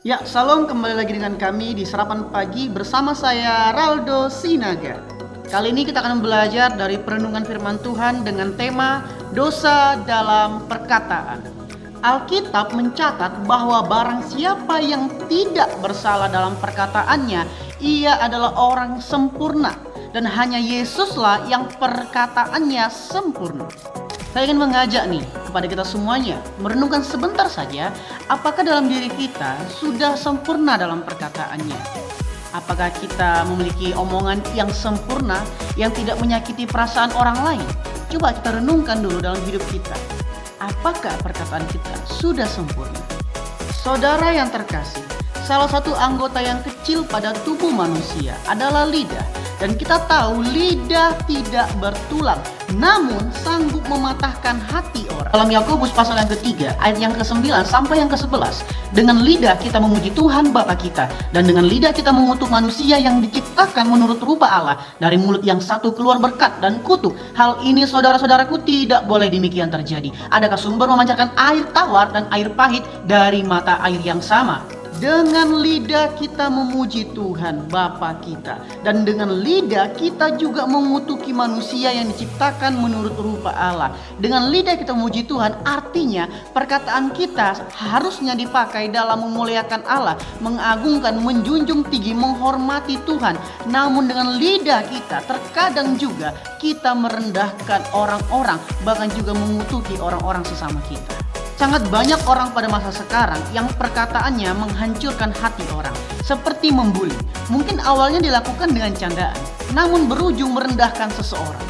Ya, salam kembali lagi dengan kami di Sarapan Pagi bersama saya Raldo Sinaga. Kali ini kita akan belajar dari perenungan firman Tuhan dengan tema dosa dalam perkataan. Alkitab mencatat bahwa barang siapa yang tidak bersalah dalam perkataannya, ia adalah orang sempurna dan hanya Yesuslah yang perkataannya sempurna. Saya ingin mengajak nih kepada kita semuanya merenungkan sebentar saja, apakah dalam diri kita sudah sempurna dalam perkataannya? Apakah kita memiliki omongan yang sempurna yang tidak menyakiti perasaan orang lain? Coba kita renungkan dulu dalam hidup kita. Apakah perkataan kita sudah sempurna? Saudara yang terkasih, salah satu anggota yang kecil pada tubuh manusia adalah lidah. Dan kita tahu lidah tidak bertulang, namun sanggup mematahkan hati orang. Dalam Yakobus pasal yang ketiga, ayat yang ke-9 sampai yang ke-11, dengan lidah kita memuji Tuhan Bapa kita, dan dengan lidah kita mengutuk manusia yang diciptakan menurut rupa Allah. Dari mulut yang satu keluar berkat dan kutuk. Hal ini saudara-saudaraku tidak boleh demikian terjadi. Adakah sumber memancarkan air tawar dan air pahit dari mata air yang sama? Dengan lidah kita memuji Tuhan Bapa kita, dan dengan lidah kita juga mengutuki manusia yang diciptakan menurut rupa Allah. Dengan lidah kita memuji Tuhan, artinya perkataan kita harusnya dipakai dalam memuliakan Allah, mengagungkan, menjunjung tinggi, menghormati Tuhan. Namun dengan lidah kita terkadang juga kita merendahkan orang-orang, bahkan juga mengutuki orang-orang sesama kita. Sangat banyak orang pada masa sekarang yang perkataannya menghancurkan hati orang, seperti membuli. Mungkin awalnya dilakukan dengan candaan, namun berujung merendahkan seseorang.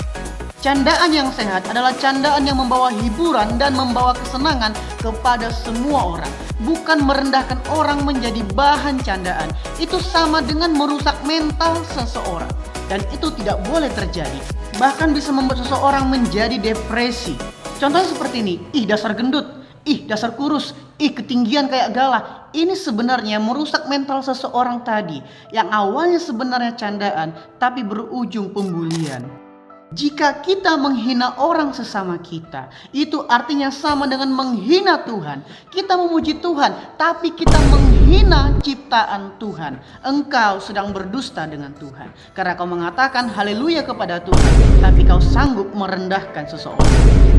Candaan yang sehat adalah candaan yang membawa hiburan dan membawa kesenangan kepada semua orang, bukan merendahkan orang menjadi bahan candaan. Itu sama dengan merusak mental seseorang, dan itu tidak boleh terjadi. Bahkan bisa membuat seseorang menjadi depresi. Contohnya seperti ini, dasar gendut. Dasar kurus, ketinggian kayak galah. Ini sebenarnya merusak mental seseorang tadi, yang awalnya sebenarnya candaan, tapi berujung pembulian. Jika kita menghina orang sesama kita, itu artinya sama dengan menghina Tuhan. Kita memuji Tuhan, tapi kita menghina ciptaan Tuhan. Engkau sedang berdusta dengan Tuhan, karena kau mengatakan haleluya kepada Tuhan, tapi kau sanggup merendahkan seseorang.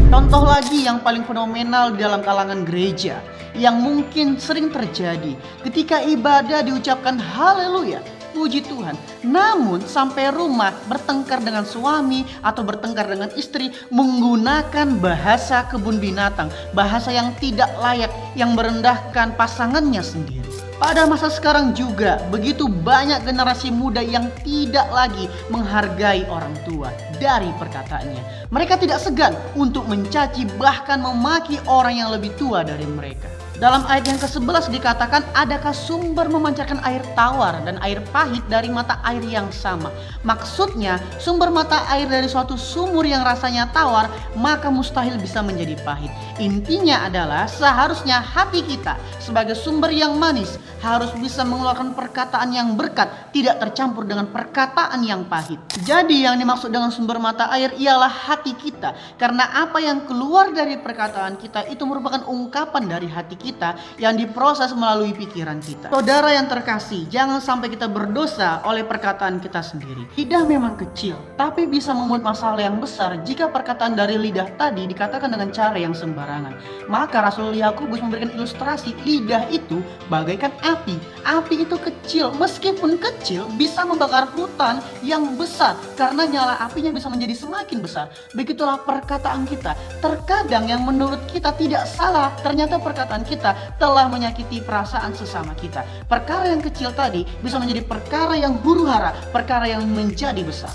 Contoh lagi yang paling fenomenal di dalam kalangan gereja, yang mungkin sering terjadi ketika ibadah diucapkan haleluya, puji Tuhan, namun sampai rumah bertengkar dengan suami atau bertengkar dengan istri menggunakan bahasa kebun binatang, bahasa yang tidak layak, yang merendahkan pasangannya sendiri. Pada masa sekarang juga begitu banyak generasi muda yang tidak lagi menghargai orang tua dari perkataannya. Mereka tidak segan untuk mencaci bahkan memaki orang yang lebih tua dari mereka. Dalam ayat yang ke-11 dikatakan, adakah sumber memancarkan air tawar dan air pahit dari mata air yang sama? Maksudnya, sumber mata air dari suatu sumur yang rasanya tawar, maka mustahil bisa menjadi pahit. Intinya adalah seharusnya hati kita sebagai sumber yang manis harus bisa mengeluarkan perkataan yang berkat, tidak tercampur dengan perkataan yang pahit. Jadi yang dimaksud dengan sumber mata air ialah hati kita, karena apa yang keluar dari perkataan kita itu merupakan ungkapan dari hati kita yang diproses melalui pikiran kita. Saudara yang terkasih, jangan sampai kita berdosa oleh perkataan kita sendiri. Lidah memang kecil, tapi bisa membuat masalah yang besar jika perkataan dari lidah tadi dikatakan dengan cara yang sembarangan. Maka Rasul Yakobus memberikan ilustrasi lidah itu bagaikan api. Api itu kecil, meskipun kecil bisa membakar hutan yang besar, karena nyala apinya bisa menjadi semakin besar. Begitulah perkataan kita. Terkadang yang menurut kita tidak salah, ternyata perkataan kita telah menyakiti perasaan sesama kita. Perkara yang kecil tadi bisa menjadi perkara yang huru-hara, perkara yang menjadi besar.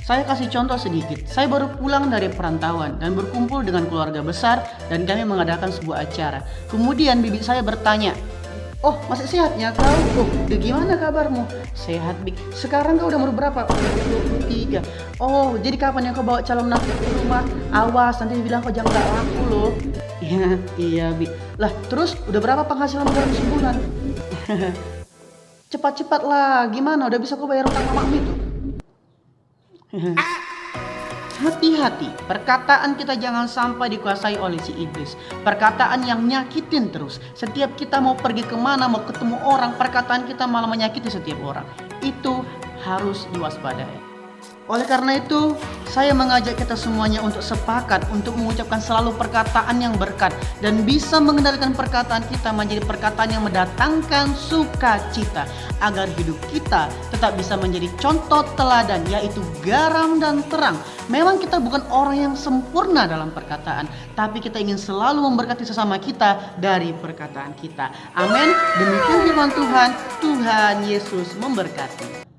Saya kasih contoh sedikit. Saya baru pulang dari perantauan dan berkumpul dengan keluarga besar, dan kami mengadakan sebuah acara. Kemudian bibi saya bertanya, "Oh, masih sehatnya kau? Oh, udah gimana kabarmu?" "Sehat, Bik." "Sekarang kau udah umur berapa?" 23. "Oh, jadi kapan yang kau bawa calon menantu ke rumah? Awas, nanti dibilang kau jangan gak laku loh." Iya, Bik." "Lah, terus udah berapa penghasilan dalam sebulan?" "Cepat-cepat lah, gimana? Udah bisa kau bayar utang mamamu itu?" Hati-hati, perkataan kita jangan sampai dikuasai oleh si iblis. Perkataan yang nyakitin terus. Setiap kita mau pergi kemana, mau ketemu orang, perkataan kita malah menyakiti setiap orang. Itu harus diwaspadai. Oleh karena itu, saya mengajak kita semuanya untuk sepakat untuk mengucapkan selalu perkataan yang berkat dan bisa mengendalikan perkataan kita menjadi perkataan yang mendatangkan sukacita agar hidup kita tetap bisa menjadi contoh teladan, yaitu garam dan terang. Memang kita bukan orang yang sempurna dalam perkataan, tapi kita ingin selalu memberkati sesama kita dari perkataan kita. Amin. Demikian firman Tuhan. Tuhan Yesus memberkati.